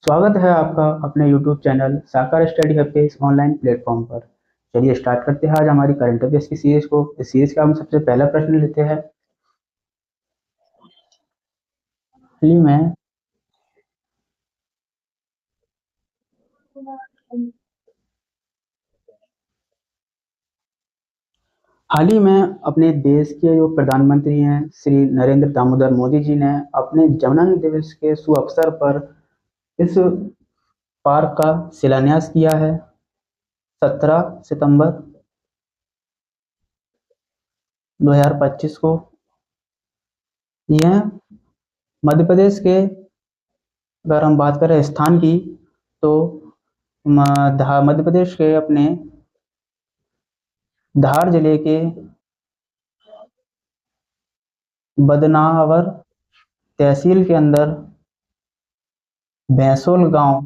स्वागत है आपका अपने YouTube चैनल साकार स्टडी हब के इस ऑनलाइन प्लेटफॉर्म पर। चलिए स्टार्ट करते हैं आज हमारी करंट अफेयर्स की सीरीज को। इस सीरीज का हम सबसे पहला प्रश्न लेते हैं। हाल ही में हाल ही में अपने देश के जो प्रधानमंत्री हैं श्री नरेंद्र दामोदर मोदी जी ने अपने जन्मदिन दिवस के शुभ अवसर पर इस पार्क का शिलान्यास किया है 17 सितंबर 2025 को। यह मध्य प्रदेश के, अगर हम बात करें स्थान की, तो मध्य प्रदेश के अपने धार जिले के बदनावर तहसील के अंदर भैंसोल गांव,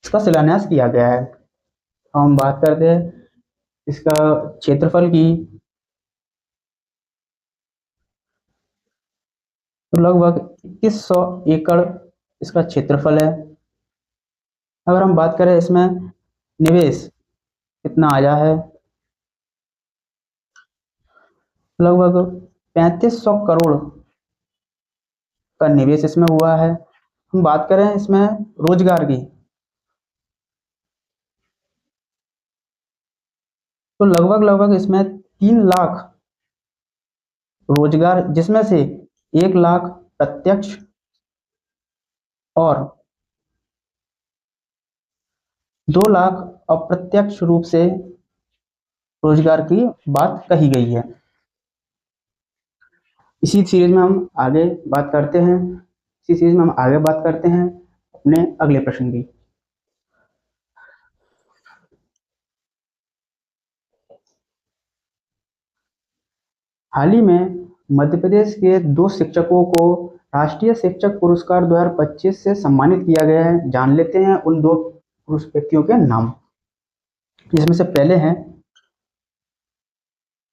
इसका शिलान्यास किया गया है। हम बात करते हैं इसका क्षेत्रफल की, तो लगभग 2100 एकड़ इसका क्षेत्रफल है। अगर हम बात करें इसमें निवेश कितना आया है, लगभग 3500 करोड़ का निवेश इसमें हुआ है। हम बात करें इसमें रोजगार की, तो लगभग लगभग इसमें 3 लाख रोजगार, जिसमें से 1 लाख प्रत्यक्ष और 2 लाख अप्रत्यक्ष रूप से रोजगार की बात कही गई है। इसी सीरीज में हम आगे बात करते हैं इसी सीरीज में हम आगे बात करते हैं अपने अगले प्रश्न की। हाल ही में मध्य प्रदेश के 2 शिक्षकों को राष्ट्रीय शिक्षक पुरस्कार 2025 से सम्मानित किया गया है। जान लेते हैं उन 2 व्यक्तियों के नाम। जिसमें से पहले हैं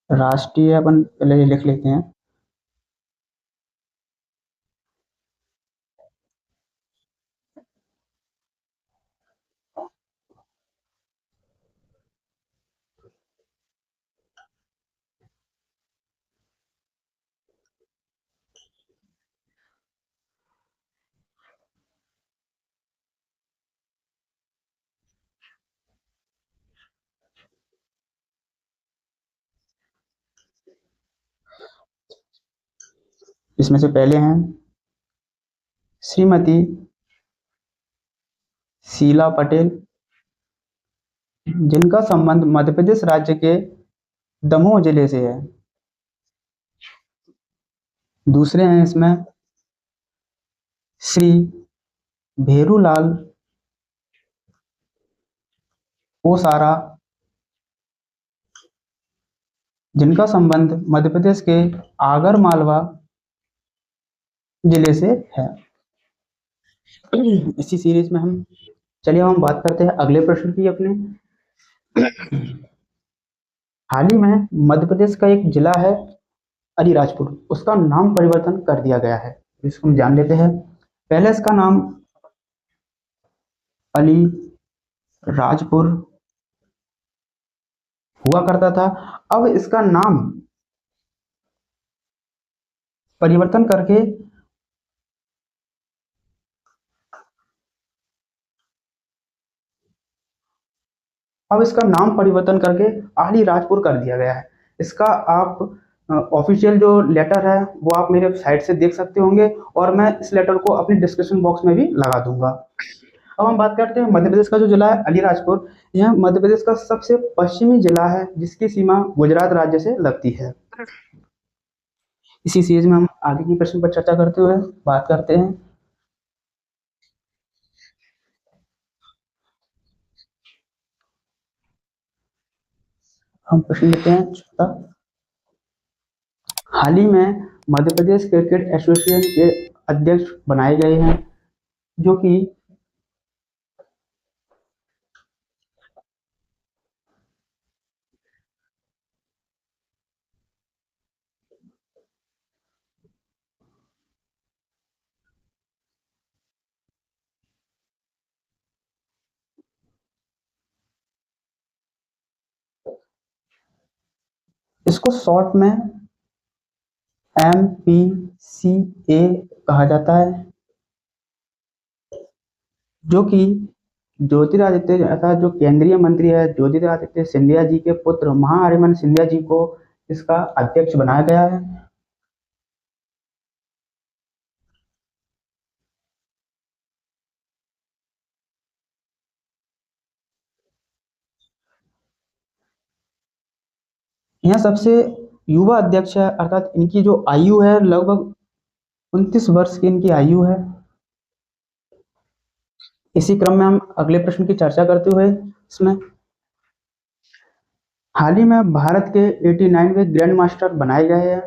राष्ट्रीय, अपन पहले लिख लेते हैं। इसमें से पहले हैं श्रीमती शीला पटेल, जिनका संबंध मध्य प्रदेश राज्य के दमोह जिले से है। दूसरे हैं इसमें श्री भेरूलाल ओसारा, जिनका संबंध मध्य प्रदेश के आगर मालवा जिले से है। इसी सीरीज में हम चलिए हम बात करते हैं अगले प्रश्न की अपने। हाल ही में मध्य प्रदेश का एक जिला है अलीराजपुर, उसका नाम परिवर्तन कर दिया गया है। इसको हम जान लेते हैं। पहले इसका नाम अली राजपुर हुआ करता था। अब इसका नाम परिवर्तन करके आली राजपुर कर दिया गया है। इसका आप ऑफिशियल जो लेटर है वो आप मेरे साइट से देख सकते होंगे, और मैं इस लेटर को अपने डिस्क्रिप्शन बॉक्स में भी लगा दूंगा। अब हम बात करते हैं मध्य प्रदेश का जो जिला है अलीराजपुर। यह मध्य प्रदेश का सबसे पश्चिमी जिला है, जिसकी सीमा गुजरात राज्य से लगती है। इसी सीरीज में हम आगे की प्रश्न पर चर्चा करते हुए बात करते हैं। हम प्रश्न लेते हैं छोटा। हाल ही में मध्य प्रदेश क्रिकेट एसोसिएशन के अध्यक्ष बनाए गए हैं, जो कि इसको शॉर्ट में MPCA कहा जाता है, जो कि ज्योतिरादित्य अर्थात जो केंद्रीय मंत्री है ज्योतिरादित्य सिंधिया जी के पुत्र महाअरिमन सिंधिया जी को इसका अध्यक्ष बनाया गया है। यह सबसे युवा अध्यक्ष है, अर्थात इनकी जो आयु है लगभग 29 वर्ष की इनकी आयु है। इसी क्रम में हम अगले प्रश्न की चर्चा करते हुए इसमें हाल ही में भारत के 89वें ग्रैंड मास्टर बनाए गए हैं।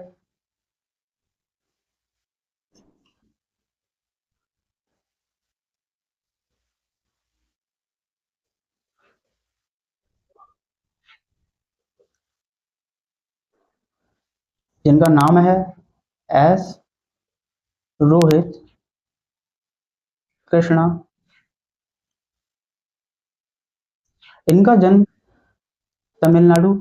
जिनका नाम है एस रोहित कृष्णा। इनका जन्म तमिलनाडु।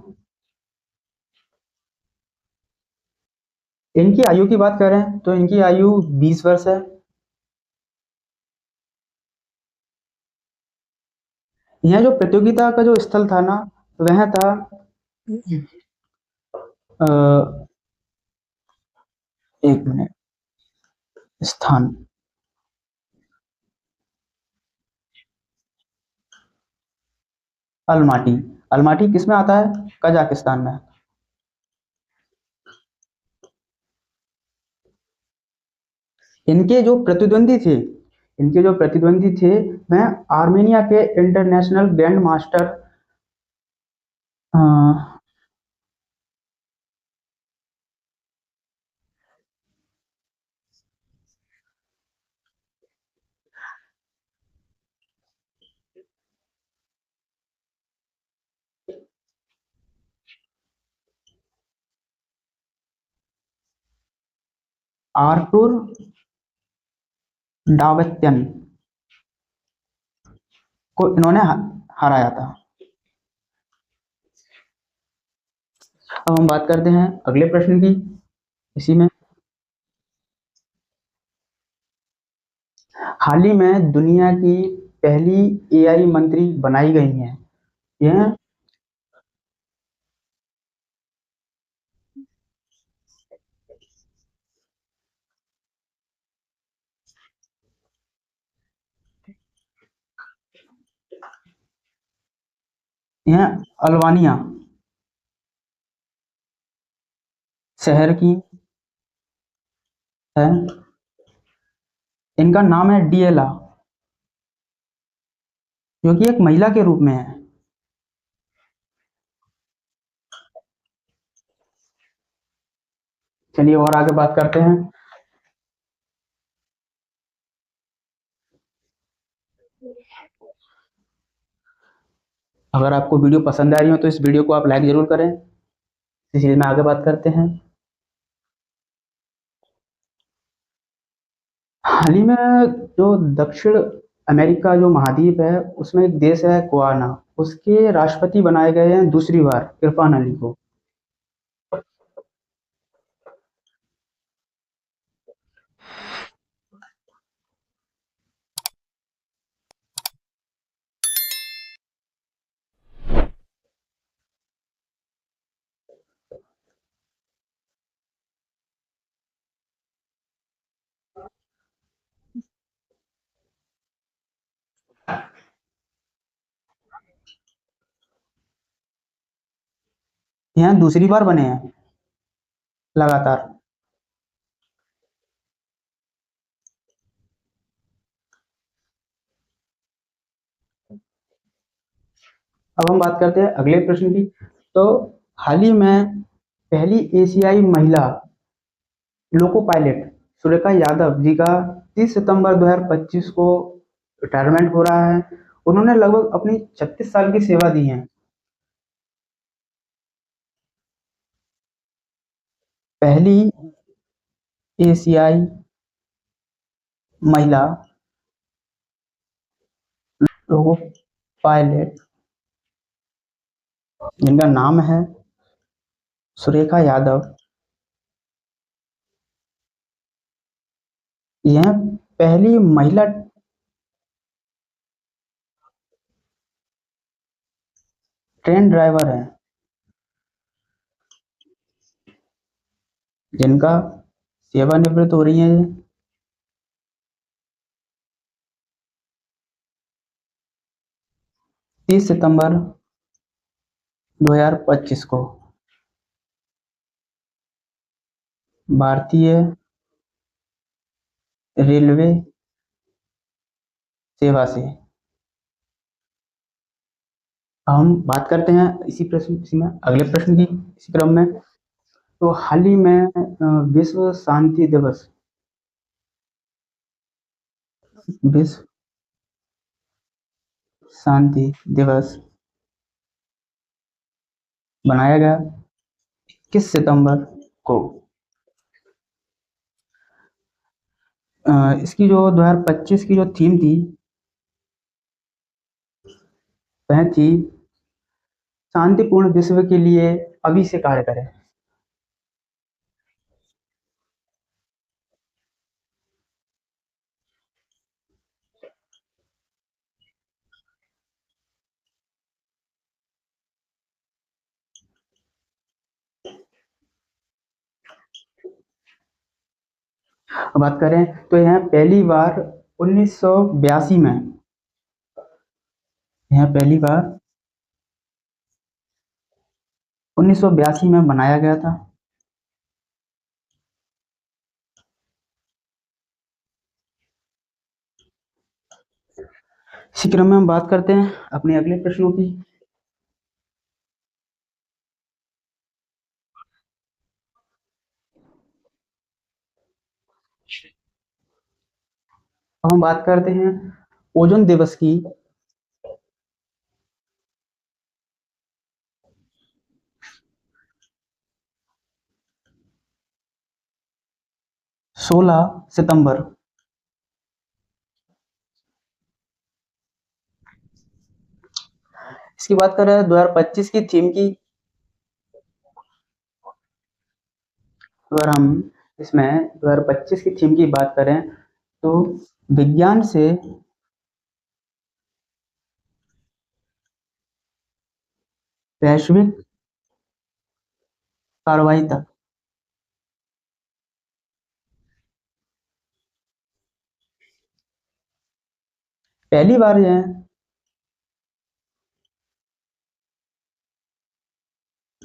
इनकी आयु की बात करें तो इनकी आयु 20 वर्ष है। यह जो प्रतियोगिता का जो स्थल था ना वह था अ, एक मिनट, स्थान अलमाटी। अलमाटी किस में आता है? कजाकिस्तान में। इनके जो प्रतिद्वंदी थे इनके जो प्रतिद्वंदी थे वह आर्मेनिया के इंटरनेशनल ग्रैंड मास्टर आर्टुर डावत्यन को इन्होंने हराया था। अब हम बात करते हैं अगले प्रश्न की। इसी में हाल ही में दुनिया की पहली AI मंत्री बनाई गई हैं। यह यह अल्बानिया शहर की है। इनका नाम है डिएला, जो कि एक महिला के रूप में है। चलिए और आगे बात करते हैं। अगर आपको वीडियो पसंद आ रही हो तो इस वीडियो को आप लाइक जरूर करें। इसलिए मैं आगे बात करते हैं। हाल ही में जो दक्षिण अमेरिका जो महाद्वीप है उसमें एक देश है गुयाना, उसके राष्ट्रपति बनाए गए हैं दूसरी बार इरफान अली को। यह दूसरी बार बने हैं लगातार। अब हम बात करते हैं अगले प्रश्न की। तो हाल ही में पहली एशियाई महिला लोको पायलट सुरेखा यादव जी का 30 सितंबर 2025 को रिटायरमेंट हो रहा है। उन्होंने लगभग अपनी 36 साल की सेवा दी है। पहली एशियाई महिला लोको पायलट जिनका नाम है सुरेखा यादव, यह पहली महिला ट्रेन ड्राइवर है जिनका सेवानिवृत्त हो रही है। 30 सितंबर 2025 को भारतीय रेलवे सेवा से। हम बात करते हैं इसी में अगले प्रश्न की, इसी क्रम में। तो हाल ही में विश्व शांति दिवस, विश्व शांति दिवस बनाया गया किस सितंबर को? इसकी जो 2025 की जो थीम थी वह थी शांतिपूर्ण विश्व के लिए अभी से कार्य करें। बात करें तो यह पहली बार 1982 में, यह पहली बार 1982 में बनाया गया था। इसी क्रम में हम बात करते हैं अपने अगले प्रश्नों की। अब हम बात करते हैं ओजोन दिवस की। 16 सितंबर। इसकी बात करें 2025 की थीम की, अगर हम इसमें 2025 की थीम की बात करें तो विज्ञान से वैश्विक कार्रवाई तक। पहली बार यह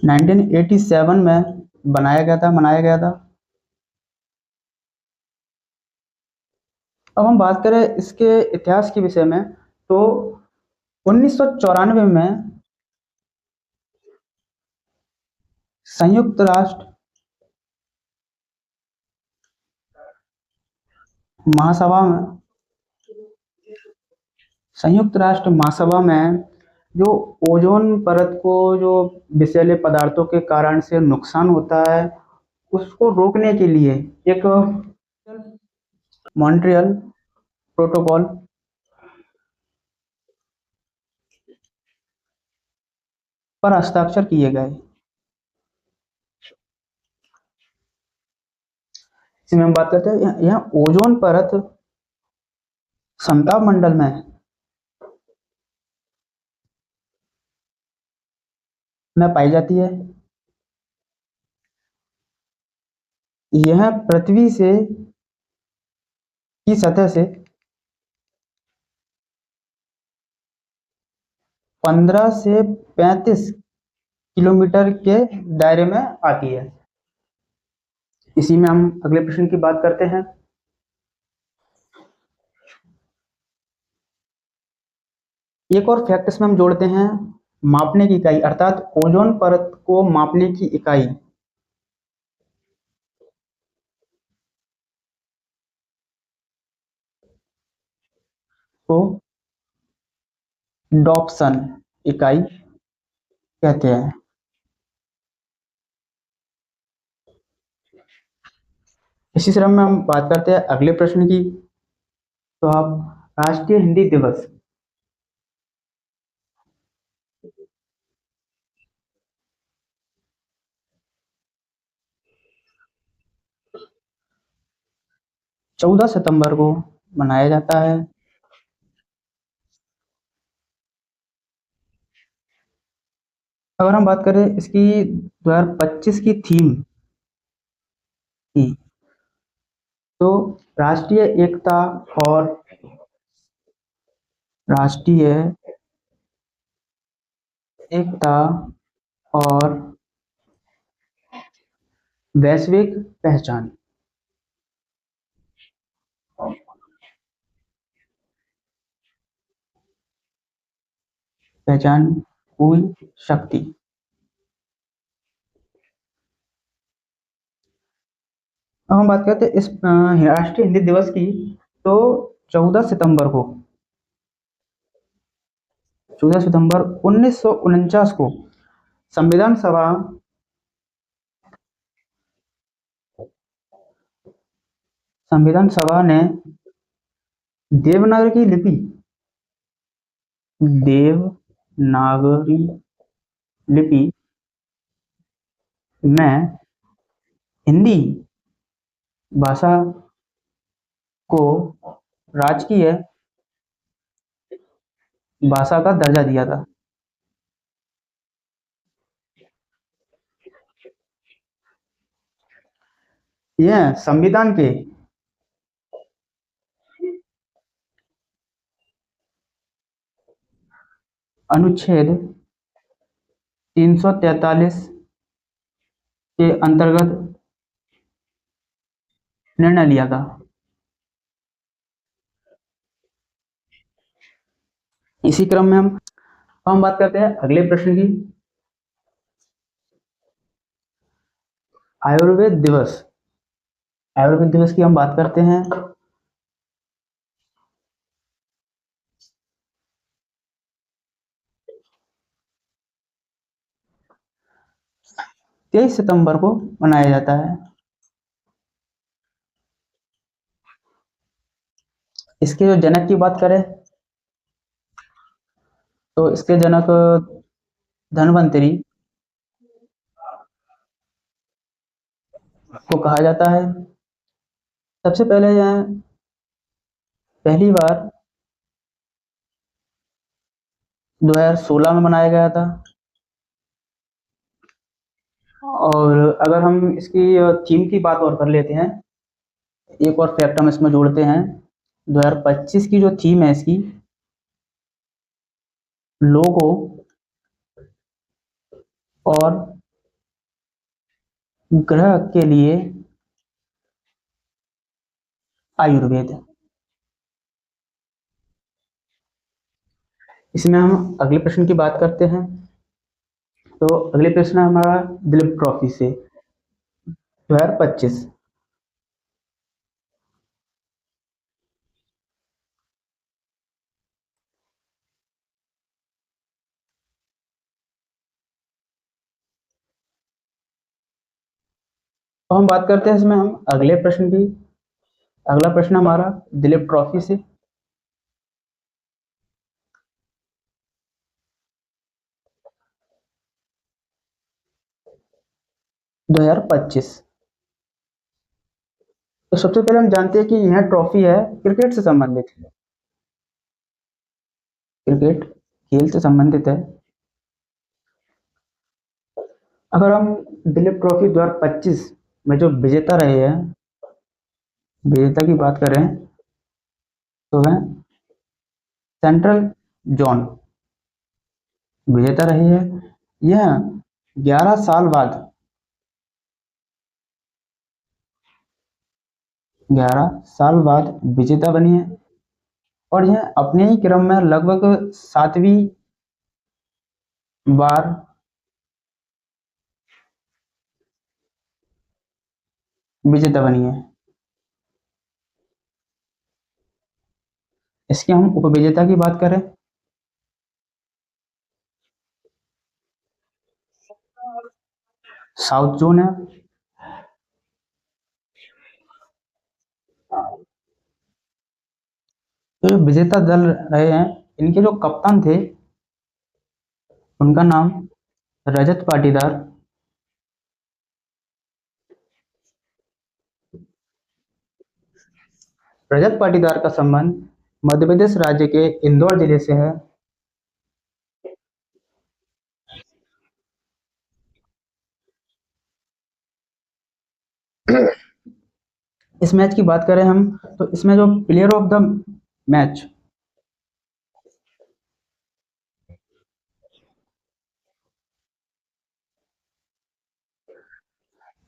1987 में मनाया गया था। अब हम बात करें इसके इतिहास के विषय में तो 1994 में संयुक्त राष्ट्र महासभा में जो ओजोन परत को जो विषैले पदार्थों के कारण से नुकसान होता है उसको रोकने के लिए एक मॉन्ट्रियल प्रोटोकॉल पर हस्ताक्षर किए गए। इसमें हम बात करते हैं यह ओजोन परत समताप मंडल में पाई जाती है। यह पृथ्वी से की सतह से 15 से 35 किलोमीटर के दायरे में आती है। इसी में हम अगले प्रश्न की बात करते हैं। एक और फैक्ट इसमें हम जोड़ते हैं, मापने की इकाई अर्थात ओजोन परत को मापने की इकाई को डॉप्सन इकाई कहते हैं। इसी क्रम में हम बात करते हैं अगले प्रश्न की। तो आप राष्ट्रीय हिंदी दिवस 14 सितंबर को मनाया जाता है। अगर हम बात करें इसकी 2025 की थीम की, तो राष्ट्रीय एकता और राष्ट्रीय एकता और वैश्विक पहचान। पहचान हुई शक्ति। अब हम बात करते हैं इस राष्ट्रीय हिंदी दिवस की, तो 14 सितंबर को 1949 को संविधान सभा ने देवनागरी लिपि देवनागरी लिपि में हिंदी भाषा को राजकीय भाषा का दर्जा दिया था। यह संविधान के अनुच्छेद 343 के अंतर्गत निर्णय लिया था। इसी क्रम में हम बात करते हैं अगले प्रश्न की। आयुर्वेद दिवस की हम बात करते हैं। 23 सितंबर को मनाया जाता है। इसके जो जनक की बात करें, तो इसके जनक धन्वंतरी को कहा जाता है। सबसे पहले यह पहली बार 2016 में मनाया गया था। और अगर हम इसकी थीम की बात और कर लेते हैं, एक और फैक्ट हम इसमें जोड़ते हैं। 2025 की जो थीम है इसकी, लोगों और ग्रह के लिए आयुर्वेद। इसमें हम अगले प्रश्न की बात करते हैं। तो अगले प्रश्न है हमारा दिलीप ट्रॉफी से 2025। तो हम बात करते हैं इसमें हम अगले प्रश्न की। अगला प्रश्न हमारा दिलीप ट्रॉफी से 2025। तो सबसे पहले हम जानते हैं कि यह ट्रॉफी है क्रिकेट से संबंधित है। क्रिकेट खेल से संबंधित है। अगर हम दिलीप ट्रॉफी 2025 में जो विजेता रहे हैं, विजेता की बात करें, तो है सेंट्रल जोन विजेता रही है। यह 11 साल बाद 11 साल बाद विजेता बनी है। और यह अपने ही क्रम में लगभग 7वीं बार विजेता बनी है। इसके हम उपविजेता की बात करें, साउथ जोन है। तो जो विजेता दल रहे हैं, इनके जो कप्तान थे, उनका नाम रजत पाटीदार। रजत पाटीदार का संबंध मध्य प्रदेश राज्य के इंदौर जिले से है। इस मैच की बात करें हम, तो इसमें जो प्लेयर ऑफ द मैच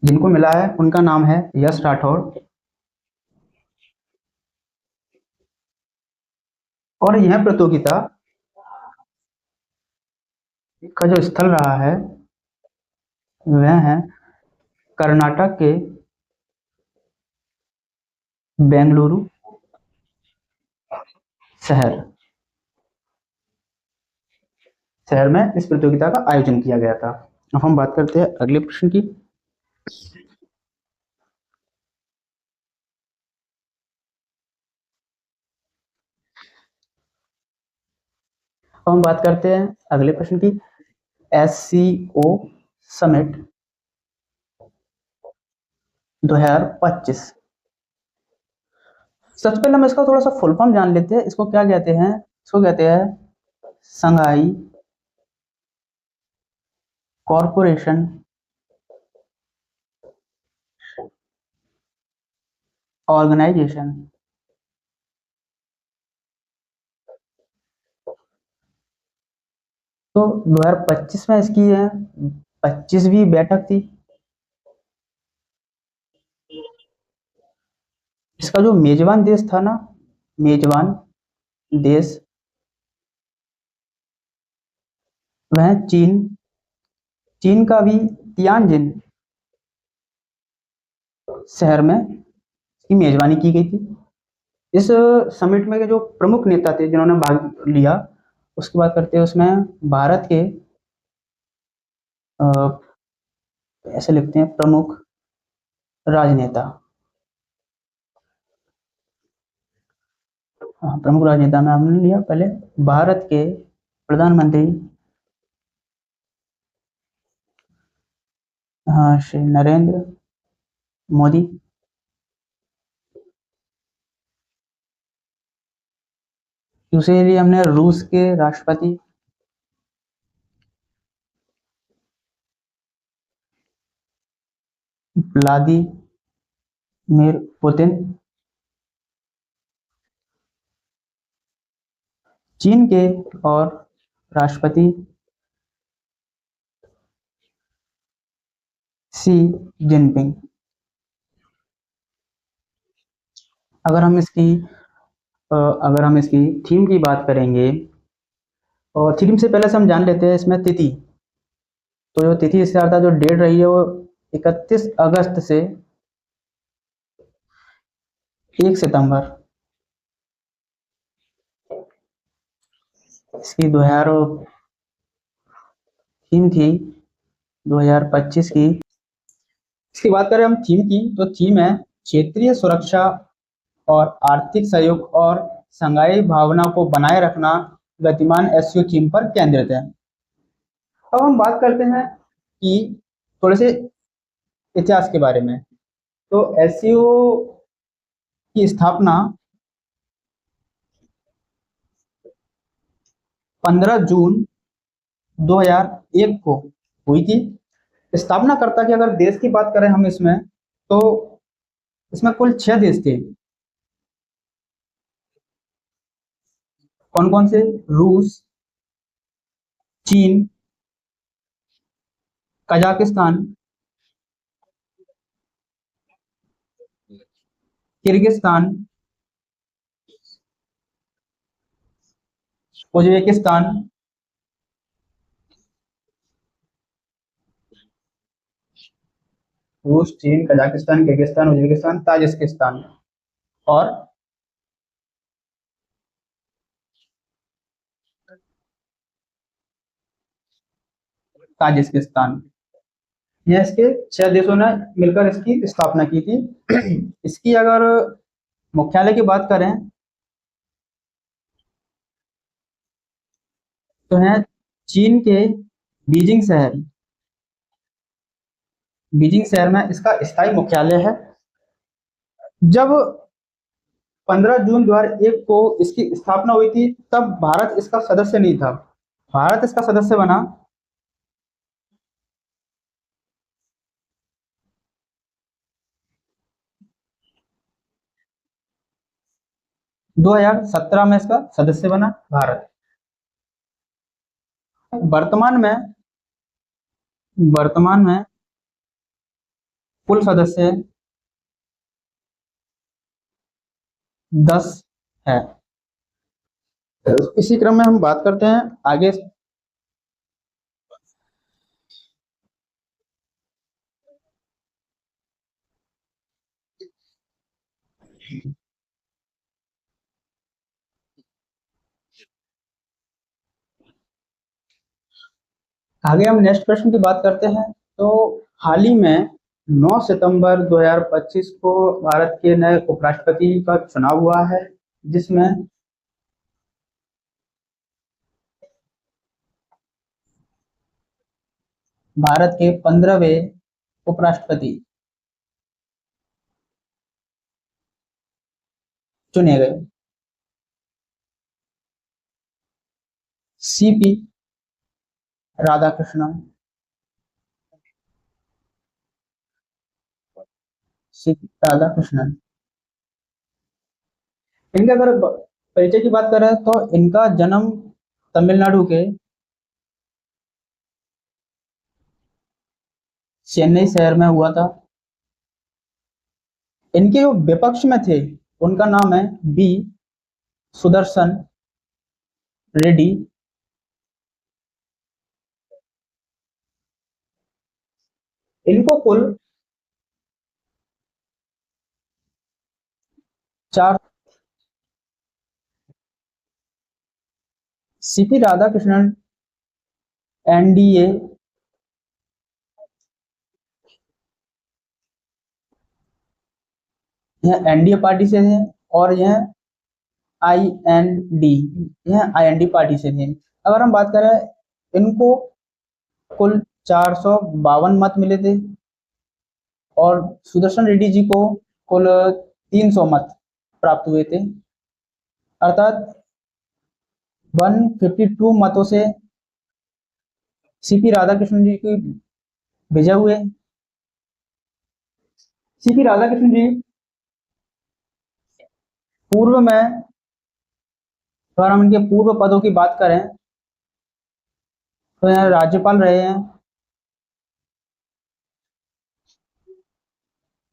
जिनको मिला है उनका नाम है यश राठौर। और यह प्रतियोगिता का जो स्थल रहा है वह है कर्नाटक के बेंगलुरु शहर शहर में इस प्रतियोगिता का आयोजन किया गया था। अब हम बात करते हैं अगले प्रश्न की। अब हम बात करते हैं अगले प्रश्न की। SCO summit 2025। सबसे पहले हम इसका थोड़ा सा फुल फॉर्म जान लेते हैं। इसको क्या कहते हैं? इसको कहते हैं शंघाई कॉरपोरेशन ऑर्गेनाइजेशन। तो 2025 में इसकी है 25वीं बैठक थी। इसका जो मेजबान देश था ना, मेजबान देश, वह चीन। चीन का भी तियानजिन शहर में इसकी मेजबानी की गई थी। इस समिट में के जो प्रमुख नेता थे जिन्होंने भाग लिया, उसकी बात करते हैं। उसमें भारत के ऐसे लिखते हैं प्रमुख राजनेता। हाँ, प्रमुख राजनेता में हमने लिया पहले भारत के प्रधानमंत्री, हाँ, श्री नरेंद्र मोदी। दूसरे लिए हमने रूस के राष्ट्रपति व्लादिमीर पुतिन। चीन के और राष्ट्रपति शी जिनपिंग। अगर हम इसकी अगर हम इसकी थीम की बात करेंगे, और थीम से पहले से हम जान लेते हैं इसमें तिथि। तो जो तिथि इससे अर्थात जो डेट रही है वो 31 अगस्त से 1 सितंबर। इसकी 2000 थीम थी 2025 की। इसकी बात करें हम थीम की, तो थीम है क्षेत्रीय सुरक्षा और आर्थिक सहयोग और संघाई भावना को बनाए रखना, गतिमान एससीओ थीम पर केंद्रित है। अब हम बात करते हैं कि थोड़े से इतिहास के बारे में। तो एससीओ की स्थापना 15 जून 2001 को हुई थी। स्थापनाकर्ता की अगर देश की बात करें हम इसमें, तो इसमें कुल 6 देश थे। कौन कौन से? रूस, चीन, कजाकिस्तान, किर्गिस्तान, उज्बेकिस्तान, रूस, चीन, कजाकिस्तान, किर्गिस्तान, उज्बेकिस्तान, ताजिकिस्तान और ताजिकिस्तान। यह इसके 6 देशों ने मिलकर इसकी स्थापना की थी। इसकी अगर मुख्यालय की बात करें तो है चीन के बीजिंग शहर। बीजिंग शहर में इसका स्थायी मुख्यालय है। जब 15 जून 2001 को इसकी स्थापना हुई थी, तब भारत इसका सदस्य नहीं था। भारत इसका सदस्य बना 2017 में इसका सदस्य बना भारत। वर्तमान में वर्तमान में कुल सदस्य 10 है। इसी क्रम में हम बात करते हैं आगे। आगे हम नेक्स्ट प्रश्न की बात करते हैं। तो हाल ही में 9 सितंबर 2025 को भारत के नए उपराष्ट्रपति का चुनाव हुआ है, जिसमें भारत के 15वें उपराष्ट्रपति चुने गए। सीपी राधाकृष्णन। सीपी राधाकृष्णन। इनके अगर परिचय की बात करें तो इनका जन्म तमिलनाडु के चेन्नई शहर में हुआ था। इनके जो विपक्ष में थे उनका नाम है बी सुदर्शन रेड्डी। इनको कुल 4। सीपी राधाकृष्णन एनडीए यह एनडीए पार्टी से थे, और यह आईएनडी यह आईएनडी पार्टी से थे। अगर हम बात करें, इनको कुल 452 मत मिले थे, और सुदर्शन रेड्डी जी को कुल 300 मत प्राप्त हुए थे। अर्थात 152 मतों से सीपी राधाकृष्णन जी की विजय हुए। सीपी राधाकृष्णन जी पूर्व में, अगर हम इनके पूर्व पदों की बात करें तो यह राज्यपाल रहे हैं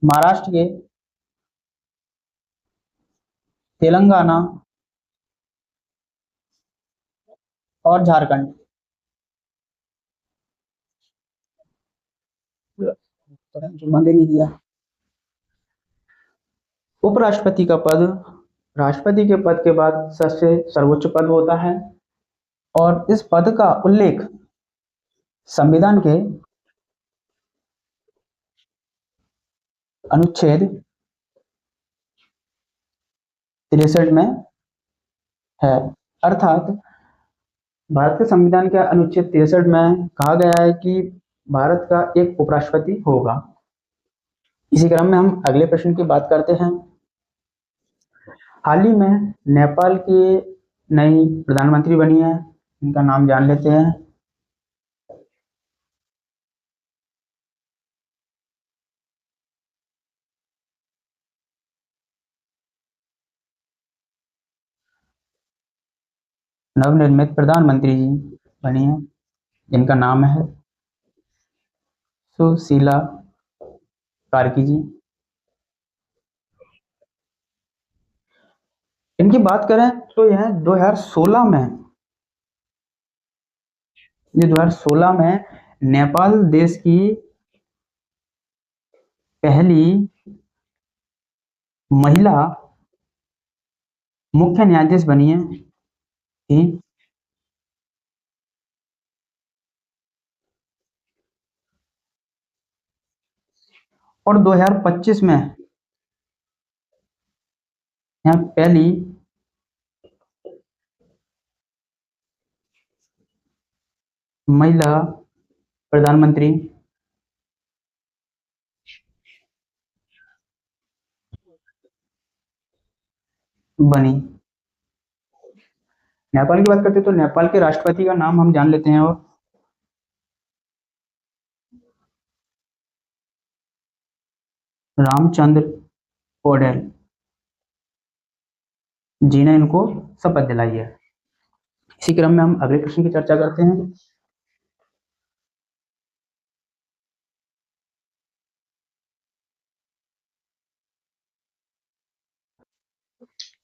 महाराष्ट्र के, तेलंगाना और झारखंड। नहीं दिया। उपराष्ट्रपति का पद राष्ट्रपति के पद के बाद सबसे सर्वोच्च पद होता है, और इस पद का उल्लेख संविधान के अनुच्छेद 63 में है। अर्थात भारत के संविधान के अनुच्छेद 63 में कहा गया है कि भारत का एक उपराष्ट्रपति होगा। इसी क्रम में हम अगले प्रश्न की बात करते हैं। हाल ही में नेपाल की नई प्रधानमंत्री बनी है, इनका नाम जान लेते हैं। नवनिर्मित प्रधानमंत्री जी बनी है, जिनका नाम है सुशीला कार्की जी। इनकी बात करें तो यह 2016 में 2016 में नेपाल देश की पहली महिला मुख्य न्यायाधीश बनी है थी। और 2025 में यहाँ पहली महिला प्रधानमंत्री बनी। नेपाल की बात करते हैं तो नेपाल के राष्ट्रपति का नाम हम जान लेते हैं, और रामचंद्र पौडेल जी ने इनको शपथ दिलाई है। इसी क्रम में हम अगले प्रश्न की चर्चा करते हैं।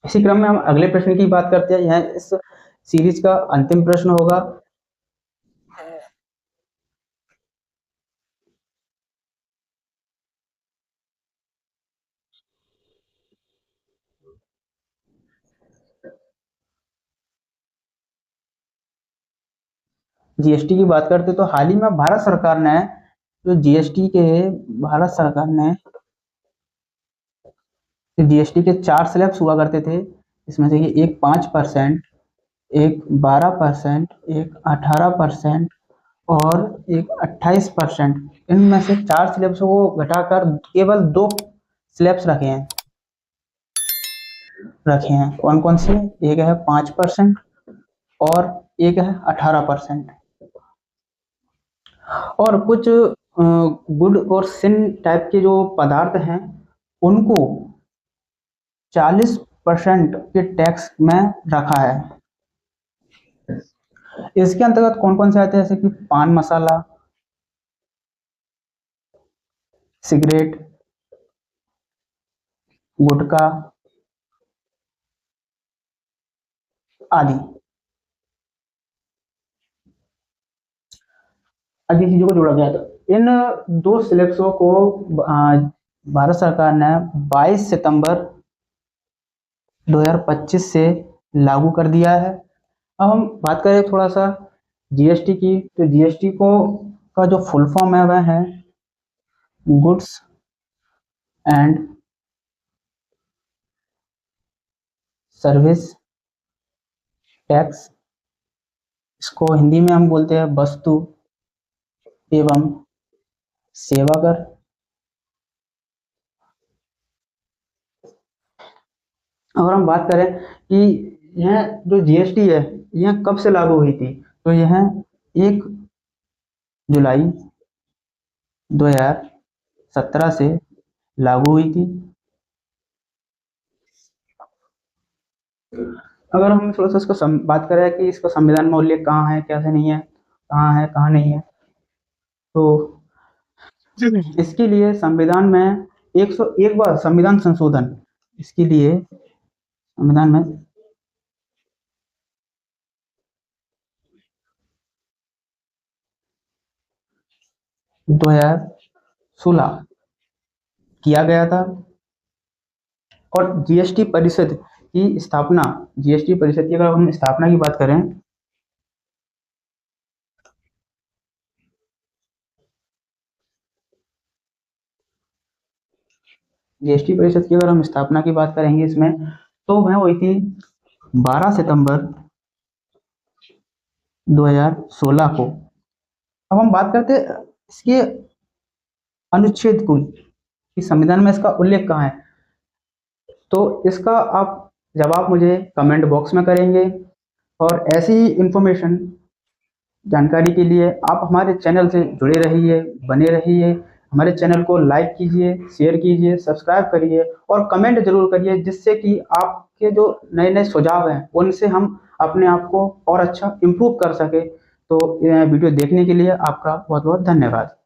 इसी क्रम में हम अगले प्रश्न की बात करते हैं। यह इस सीरीज का अंतिम प्रश्न होगा। जीएसटी की बात करते तो हाल ही में भारत सरकार ने जो जीएसटी के भारत सरकार ने जीएसटी के 4 स्लैब्स हुआ करते थे। इसमें से कि एक 5%, एक 12%, एक 18% और एक 28%। इनमें से 4 स्लैब्स को घटाकर केवल 2 स्लैब्स रखे हैं। कौन कौन से? एक है 5% और एक है 18%। और कुछ गुड और सिन टाइप के जो पदार्थ हैं उनको 40% के टैक्स में रखा है। इसके अंतर्गत कौन कौन से आते हैं? जैसे कि पान मसाला, सिगरेट, गुटखा आदि आदि चीजों को जोड़ा गया था। इन 2 स्लैब्सों को भारत सरकार ने 22 सितंबर 2025 से लागू कर दिया है। अब हम बात करें थोड़ा सा जीएसटी की, तो जीएसटी को का जो फुल फॉर्म है वह है गुड्स एंड सर्विस टैक्स। इसको हिंदी में हम बोलते हैं वस्तु एवं सेवा कर। अगर हम बात करें कि यह जो जीएसटी है यह कब से लागू हुई थी, तो यह 1 जुलाई 2017 से लागू हुई थी। अगर हम थोड़ा सा इसको बात करें कि इसका संविधान में उल्लेख कहाँ है, कैसे नहीं है, कहाँ है कहाँ नहीं है, तो इसके लिए संविधान में 101 बार संविधान संशोधन, इसके लिए संविधान में 2016 किया गया था। और जीएसटी परिषद की स्थापना, जीएसटी परिषद की अगर हम स्थापना की बात करें, जीएसटी परिषद की अगर हम स्थापना की बात करेंगे इसमें, तो वह हुई थी 12 सितंबर 2016 को। अब हम बात करते हैं इसके अनुच्छेद को कि संविधान में इसका उल्लेख कहाँ है, तो इसका आप जवाब मुझे कमेंट बॉक्स में करेंगे। और ऐसी ही इंफॉर्मेशन जानकारी के लिए आप हमारे चैनल से जुड़े रहिए, बने रहिए। हमारे चैनल को लाइक कीजिए, शेयर कीजिए, सब्सक्राइब करिए और कमेंट जरूर करिए, जिससे कि आपके जो नए नए सुझाव हैं उनसे हम अपने आप को और अच्छा इम्प्रूव कर सके। तो वीडियो देखने के लिए आपका बहुत बहुत धन्यवाद।